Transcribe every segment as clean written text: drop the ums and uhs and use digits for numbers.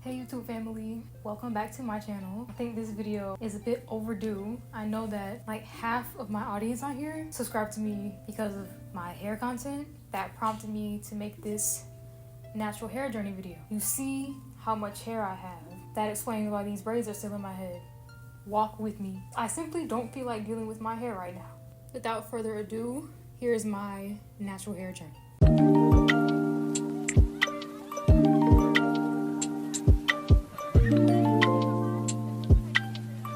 Hey YouTube family, welcome back to my channel. I think this video is a bit overdue. I know that like half of my audience on here subscribe to me because of my hair content. That prompted me to make this natural hair journey video. You see how much hair I have. That explains why these braids are still in my head. Walk with me. I simply don't feel like dealing with my hair right now. Without further ado, here's my natural hair journey.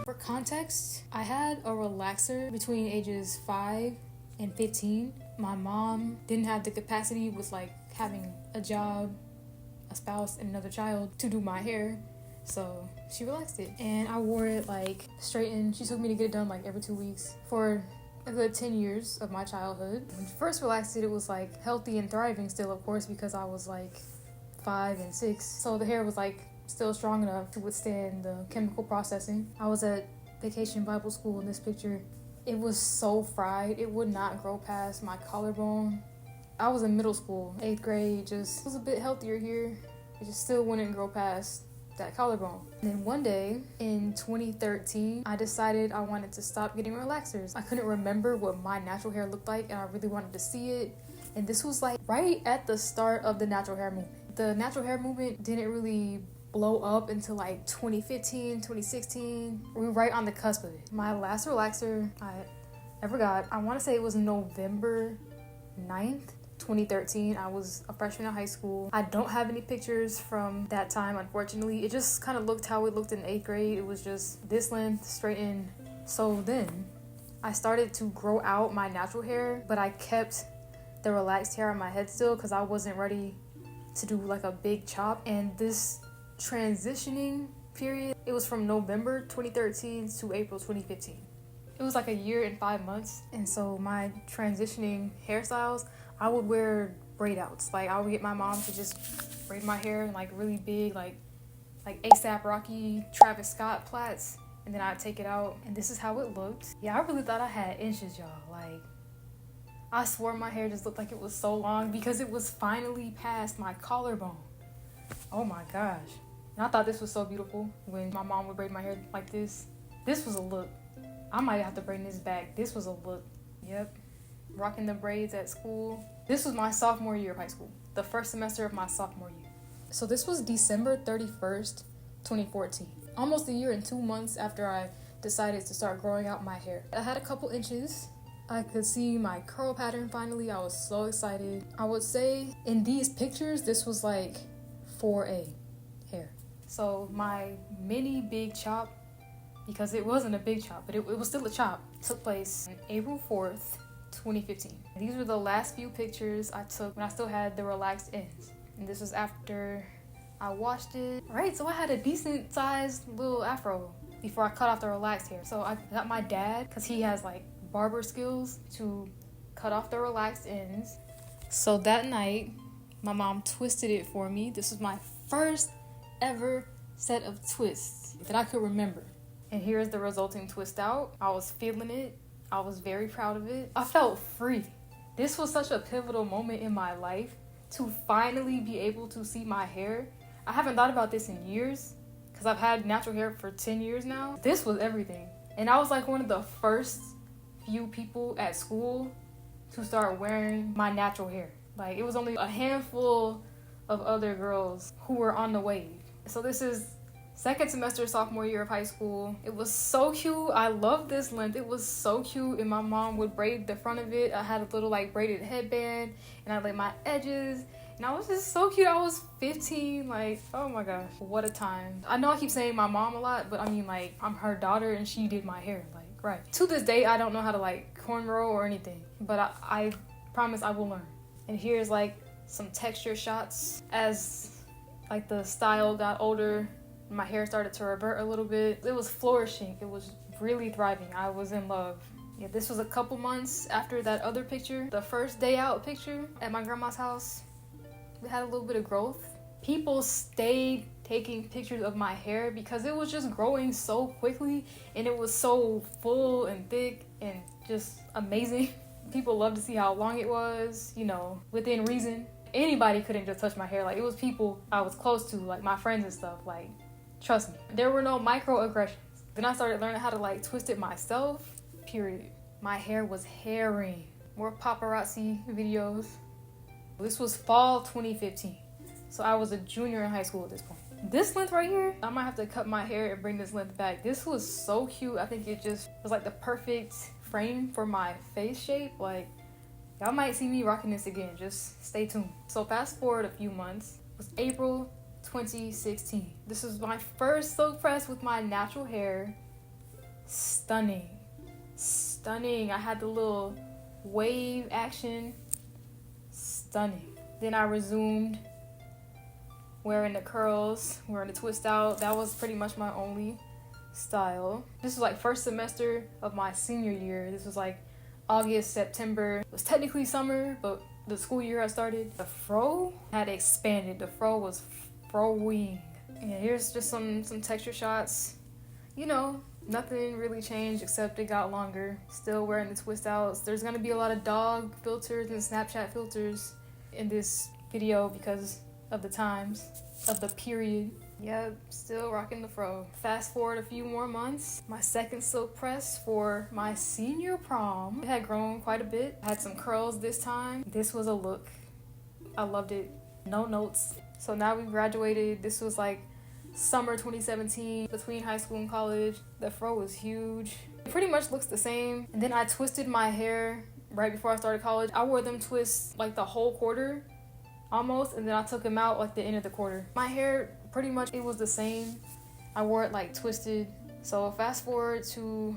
For context, I had a relaxer between ages 5 and 15. My mom didn't have the capacity with like having a job, a spouse, and another child to do my hair. So she relaxed it and I wore it like straightened. She took me to get it done like every 2 weeks for a good 10 years of my childhood. When she first relaxed it, it was like healthy and thriving still, of course, because I was like 5 and 6. So the hair was like still strong enough to withstand the chemical processing. I was at Vacation Bible School in this picture. It was so fried. It would not grow past my collarbone. I was in middle school, 8th grade, just was a bit healthier here. It just still wouldn't grow past that collarbone. And then one day in 2013, I decided I wanted to stop getting relaxers. I couldn't remember what my natural hair looked like and I really wanted to see it. And this was like right at the start of the natural hair movement. The natural hair movement didn't really blow up until like 2015, 2016. We were right on the cusp of it. My last relaxer I ever got, I want to say it was November 9th, 2013. I was a freshman in high school. I don't have any pictures from that time, unfortunately. It just kind of looked how it looked in 8th grade. It was just this length, straightened. So then I started to grow out my natural hair, but I kept the relaxed hair on my head still because I wasn't ready to do like a big chop. And this transitioning period, it was from November 2013 to April 2015. It was like a year and 5 months. And so my transitioning hairstyles, I would wear braid outs. Like I would get my mom to just braid my hair in like really big, like ASAP Rocky, Travis Scott plaits. And then I'd take it out and this is how it looked. Yeah, I really thought I had inches, y'all. Like I swore my hair just looked like it was so long because it was finally past my collarbone. Oh my gosh. And I thought this was so beautiful when my mom would braid my hair like this. This was a look. I might have to bring this back. This was a look. Yep. Rocking the braids at school. This was my sophomore year of high school. The first semester of my sophomore year. So this was December 31st, 2014. Almost a year and 2 months after I decided to start growing out my hair. I had a couple inches. I could see my curl pattern finally. I was so excited. I would say in these pictures, this was like 4A hair. So my mini big chop, because it wasn't a big chop, but it was still a chop, took place on April 4th, 2015. These were the last few pictures I took when I still had the relaxed ends. And this was after I washed it. Right, so I had a decent sized little afro before I cut off the relaxed hair. So I got my dad, because he has like barber skills, to cut off the relaxed ends. So that night, my mom twisted it for me. This was my first ever set of twists that I could remember. And here's the resulting twist out. I was feeling it. I was very proud of it. I felt free. This was such a pivotal moment in my life to finally be able to see my hair. I haven't thought about this in years because I've had natural hair for 10 years now. This was everything. And I was like one of the first few people at school to start wearing my natural hair. Like it was only a handful of other girls who were on the wave. So this is second semester, sophomore year of high school. It was so cute. I love this length. It was so cute. And my mom would braid the front of it. I had a little like braided headband and I laid my edges. And I was just so cute. I was 15. Like, oh my gosh, what a time. I know I keep saying my mom a lot, but I mean like I'm her daughter and she did my hair. Like, right. To this day, I don't know how to like cornrow or anything, but I promise I will learn. And here's like some texture shots as like the style got older. My hair started to revert a little bit. It was flourishing. It was really thriving. I was in love. Yeah, this was a couple months after that other picture. The first day out picture at my grandma's house. We had a little bit of growth. People stayed taking pictures of my hair because it was just growing so quickly and it was so full and thick and just amazing. People loved to see how long it was, you know, within reason. Anybody couldn't just touch my hair. Like, it was people I was close to, like my friends and stuff. Like, trust me. There were no microaggressions. Then I started learning how to like twist it myself, period. My hair was hairy. More paparazzi videos. This was fall 2015. So I was a junior in high school at this point. This length right here, I might have to cut my hair and bring this length back. This was so cute. I think it just was like the perfect frame for my face shape. Like, y'all might see me rocking this again. Just stay tuned. So fast forward a few months. It was April 2016. This was my first silk press with my natural hair. Stunning. Stunning. I had the little wave action. Stunning. Then I resumed wearing the curls, wearing the twist out. That was pretty much my only style. This was like first semester of my senior year. This was like August, September. It was technically summer, but the school year I started. The fro had expanded. The fro was froing. And here's just some texture shots. You know, nothing really changed except it got longer. Still wearing the twist outs. There's gonna be a lot of dog filters and Snapchat filters in this video because of the times, of the period. Yep, still rocking the fro. Fast forward a few more months, my second silk press for my senior prom. It had grown quite a bit. I had some curls this time. This was a look. I loved it. No notes. So now we graduated. This was like summer 2017, between high school and college. The fro was huge. It pretty much looks the same. And then I twisted my hair right before I started college. I wore them twists like the whole quarter almost, and then I took them out like the end of the quarter. My hair pretty much, it was the same. I wore it like twisted. So fast forward to,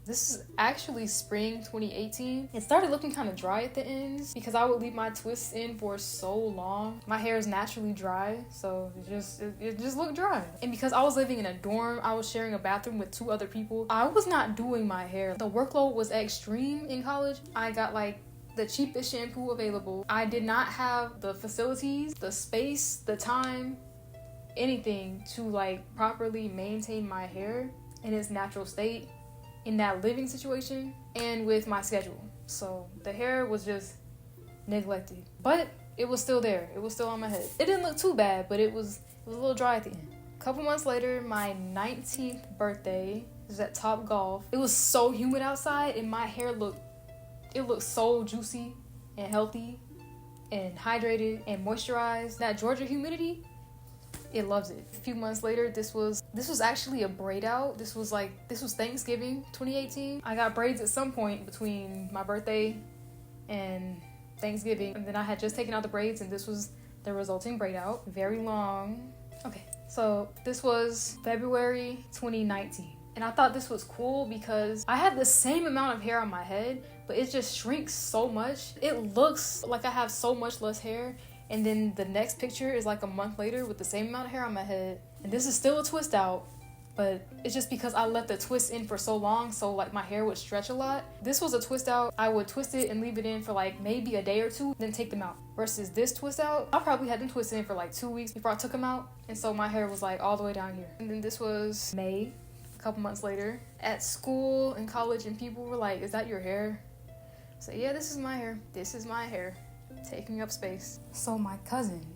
this is actually spring 2018. It started looking kind of dry at the ends because I would leave my twists in for so long. My hair is naturally dry, so it just looked dry. And because I was living in a dorm, I was sharing a bathroom with 2 other people. I was not doing my hair. The workload was extreme in college. I got like the cheapest shampoo available. I did not have the facilities, the space, the time, anything to like properly maintain my hair in its natural state in that living situation and with my schedule. So the hair was just neglected, but it was still there. It was still on my head. It didn't look too bad, but it was a little dry at the end. A couple months later, my 19th birthday, it was at Top Golf. It was so humid outside and my hair looked so juicy and healthy and hydrated and moisturized. That Georgia humidity, it loves it. A few months later, this was actually a braid out. This was Thanksgiving 2018. I got braids at some point between my birthday and Thanksgiving, and then I had just taken out the braids, and this was the resulting braid out. Very long. Okay, so this was February 2019. And I thought this was cool because I had the same amount of hair on my head, but it just shrinks so much. It looks like I have so much less hair. And then the next picture is like a month later with the same amount of hair on my head. And this is still a twist out, but it's just because I left the twist in for so long, so like my hair would stretch a lot. This was a twist out. I would twist it and leave it in for like maybe a day or 2, then take them out. Versus this twist out, I probably had them twisted in for like 2 weeks before I took them out. And so my hair was like all the way down here. And then this was May, a couple months later, at school and college, and people were like, "Is that your hair?" So yeah, this is my hair. This is my hair, taking up space. So my cousin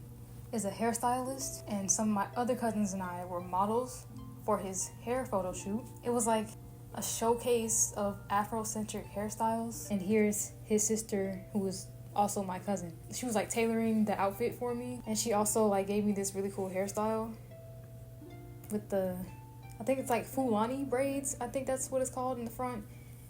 is a hairstylist, and some of my other cousins and I were models for his hair photo shoot. It was like a showcase of Afrocentric hairstyles. And here's his sister, who was also my cousin. She was like tailoring the outfit for me, and she also like gave me this really cool hairstyle with the, I think it's like Fulani braids. I think that's what it's called in the front.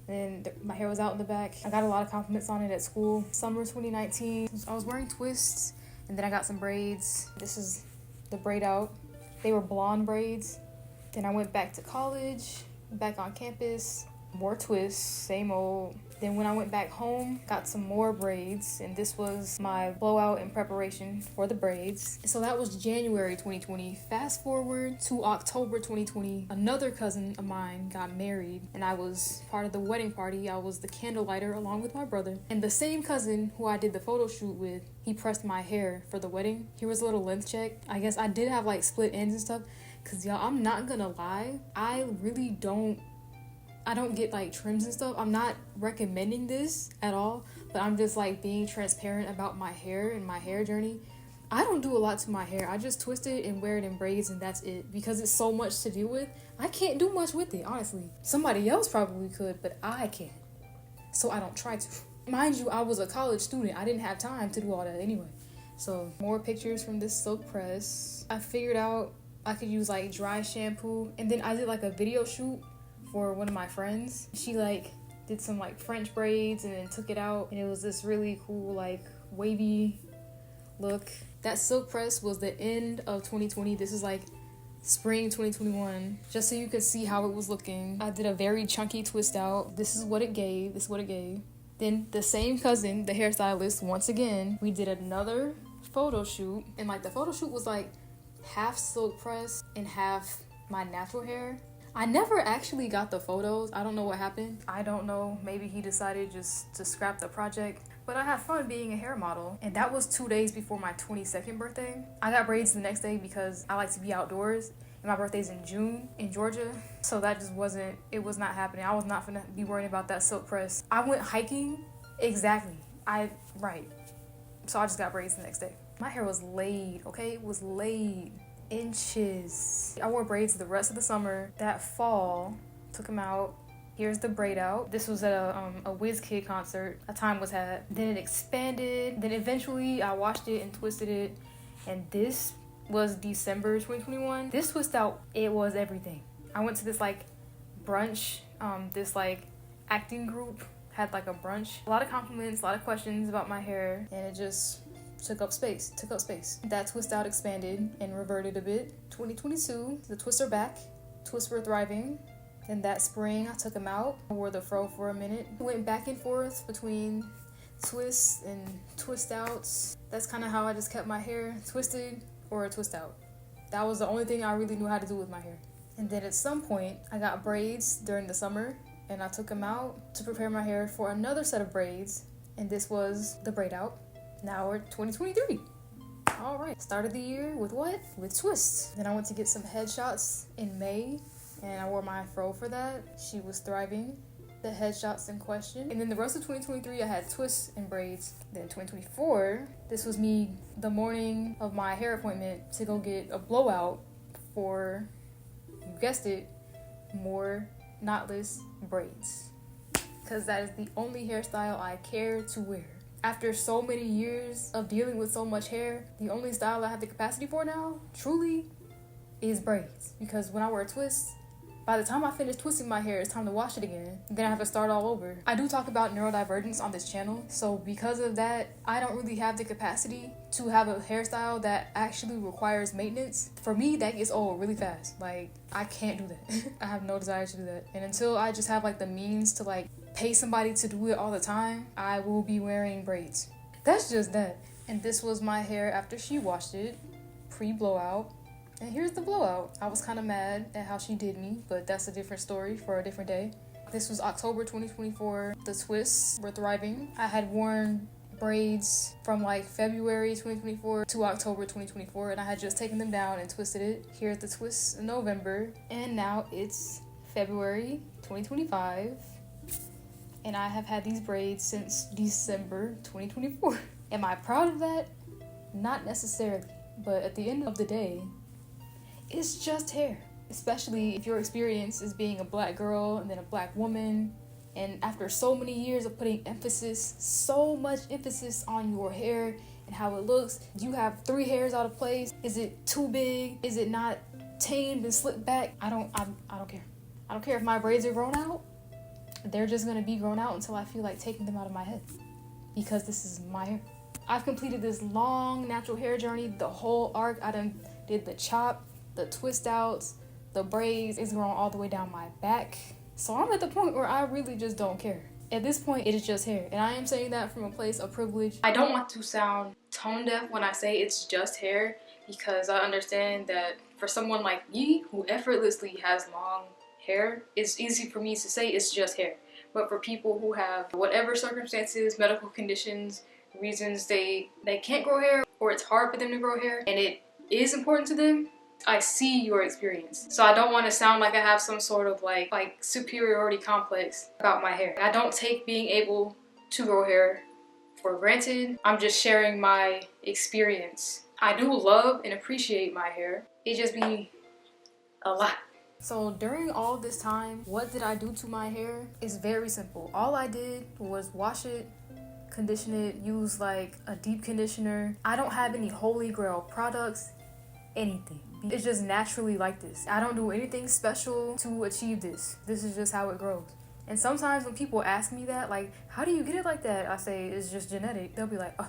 And then my hair was out in the back. I got a lot of compliments on it at school. Summer 2019, I was wearing twists, and then I got some braids. This is the braid out. They were blonde braids. Then I went back to college, back on campus, more twists, same old. Then when I went back home, got some more braids, and this was my blowout in preparation for the braids. So that was January 2020. Fast forward to October 2020, another cousin of mine got married, and I was part of the wedding party. I was the candlelighter along with my brother. And the same cousin who I did the photo shoot with, he pressed my hair for the wedding. Here was a little length check. I guess I did have like split ends and stuff, because y'all, I'm not gonna lie, I really don't I don't get like trims and stuff. I'm not recommending this at all, but I'm just like being transparent about my hair and my hair journey. I don't do a lot to my hair. I just twist it and wear it in braids, and that's it. Because it's so much to deal with, I can't do much with it, honestly. Somebody else probably could, but I can't. So I don't try to. Mind you, I was a college student. I didn't have time to do all that anyway. So more pictures from this silk press. I figured out I could use like dry shampoo, and then I did like a video shoot for one of my friends. She like did some like French braids and then took it out, and it was this really cool like wavy look. That silk press was the end of 2020. This is like spring 2021, just so you could see how it was looking. I did a very chunky twist out. This is what it gave. Then the same cousin, the hairstylist, once again, we did another photo shoot, and like the photo shoot was like half silk press and half my natural hair. I never actually got the photos. I don't know what happened. I don't know. Maybe he decided just to scrap the project. But I had fun being a hair model. And that was 2 days before my 22nd birthday. I got braids the next day because I like to be outdoors. And my birthday's in June in Georgia. So that just wasn't, it was not happening. I was not gonna be worrying about that silk press. I went hiking. Exactly. Right. So I just got braids the next day. My hair was laid, okay? It was laid. Inches. I wore braids the rest of the summer. That fall, took them out. Here's the braid out. This was at a WizKid concert. A time was had. Then it expanded. Then eventually I washed it and twisted it. And this was December 2021. This twist out, it was everything. I went to this like brunch, this like acting group had like a brunch. A lot of compliments, a lot of questions about my hair, and it just took up space. That twist out expanded and reverted a bit. 2022, the twists are back. Twists were thriving. And that spring, I took them out. I wore the fro for a minute. Went back and forth between twists and twist outs. That's kind of how I just kept my hair twisted or a twist out. That was the only thing I really knew how to do with my hair. And then at some point, I got braids during the summer, and I took them out to prepare my hair for another set of braids. And this was the braid out. Now we're 2023. All right, started the year with what? With twists. Then I went to get some headshots in May, and I wore my fro for that. She was thriving. The headshots in question. And then the rest of 2023, I had twists and braids. Then 2024, this was me the morning of my hair appointment to go get a blowout for, you guessed it, more knotless braids. Because that is the only hairstyle I care to wear. After so many years of dealing with so much hair, the only style I have the capacity for now, truly, is braids. Because when I wear twists, by the time I finish twisting my hair, it's time to wash it again. Then I have to start all over. I do talk about neurodivergence on this channel, so because of that, I don't really have the capacity to have a hairstyle that actually requires maintenance. For me, that gets old really fast. Like, I can't do that. I have no desire to do that. And until I just have like the means to like pay somebody to do it all the time, I will be wearing braids. That's just that. And this was my hair after she washed it, pre-blowout. And here's the blowout. I was kind of mad at how she did me, but that's a different story for a different day. This was October 2024. The twists were thriving. I had worn braids from like February 2024 to October 2024, and I had just taken them down and twisted it. Here's the twists in November, and now it's February 2025, and I have had these braids since December 2024. Am I proud of that? Not necessarily, but at the end of the day, it's just hair. Especially if your experience is being a black girl and then a black woman, and after so many years of putting so much emphasis on your hair and how it looks, you have 3 hairs out of place. Is it too big? Is it not tamed and slicked back? I don't care. I don't care if my braids are grown out. They're just gonna be grown out until I feel like taking them out of my head, because this is my hair. I've completed this long natural hair journey, the whole arc. I done did the chop, the twist outs, the braids. It's grown all the way down my back. So I'm at the point where I really just don't care. At this point, it is just hair. And I am saying that from a place of privilege. I don't want to sound tone deaf when I say it's just hair, because I understand that for someone like me who effortlessly has long hair, it's easy for me to say it's just hair. But for people who have whatever circumstances, medical conditions, reasons they can't grow hair, or it's hard for them to grow hair, and it is important to them, I see your experience. So I don't want to sound like I have some sort of like superiority complex about my hair. I don't take being able to grow hair for granted. I'm just sharing my experience. I do love and appreciate my hair. It just be a lot. So during all this time, what did I do to my hair? It's very simple. All I did was wash it, condition it, use like a deep conditioner. I don't have any holy grail products, anything. It's just naturally like this. I don't do anything special to achieve this. This is just how it grows. And sometimes when people ask me that, like, how do you get it like that? I say, it's just genetic. They'll be like, oh.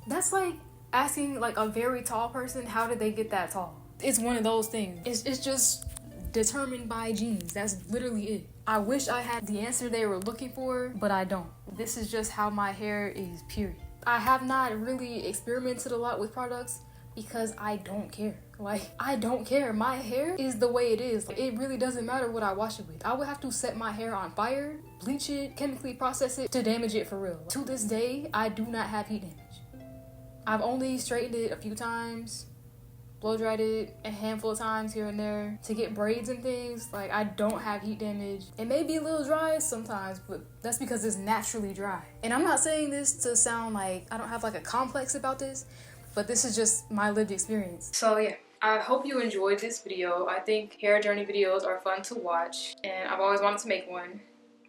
That's like asking like a very tall person, how did they get that tall? It's one of those things. It's just determined by genes. That's literally it. I wish I had the answer they were looking for, but I don't. This is just how my hair is, period. I have not really experimented a lot with products because I don't care. Like, I don't care. My hair is the way it is. Like, it really doesn't matter what I wash it with. I would have to set my hair on fire, bleach it, chemically process it to damage it for real. To this day, I do not have heat damage. I've only straightened it a few times, blow dried it a handful of times here and there to get braids and things. Like, I don't have heat damage. It may be a little dry sometimes, but that's because it's naturally dry. And I'm not saying this to sound like I don't have like a complex about this, but this is just my lived experience. So yeah, I hope you enjoyed this video. I think hair journey videos are fun to watch, and I've always wanted to make one,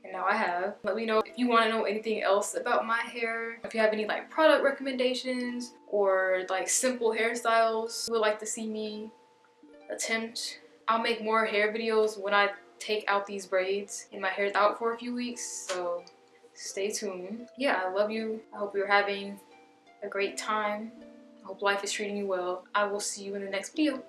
and now I have. Let me know if you want to know anything else about my hair, if you have any like product recommendations or like simple hairstyles you would like to see me attempt. I'll make more hair videos when I take out these braids and my hair's out for a few weeks, so stay tuned. Yeah, I love you. I hope you're having a great time. I hope life is treating you well. I will see you in the next video.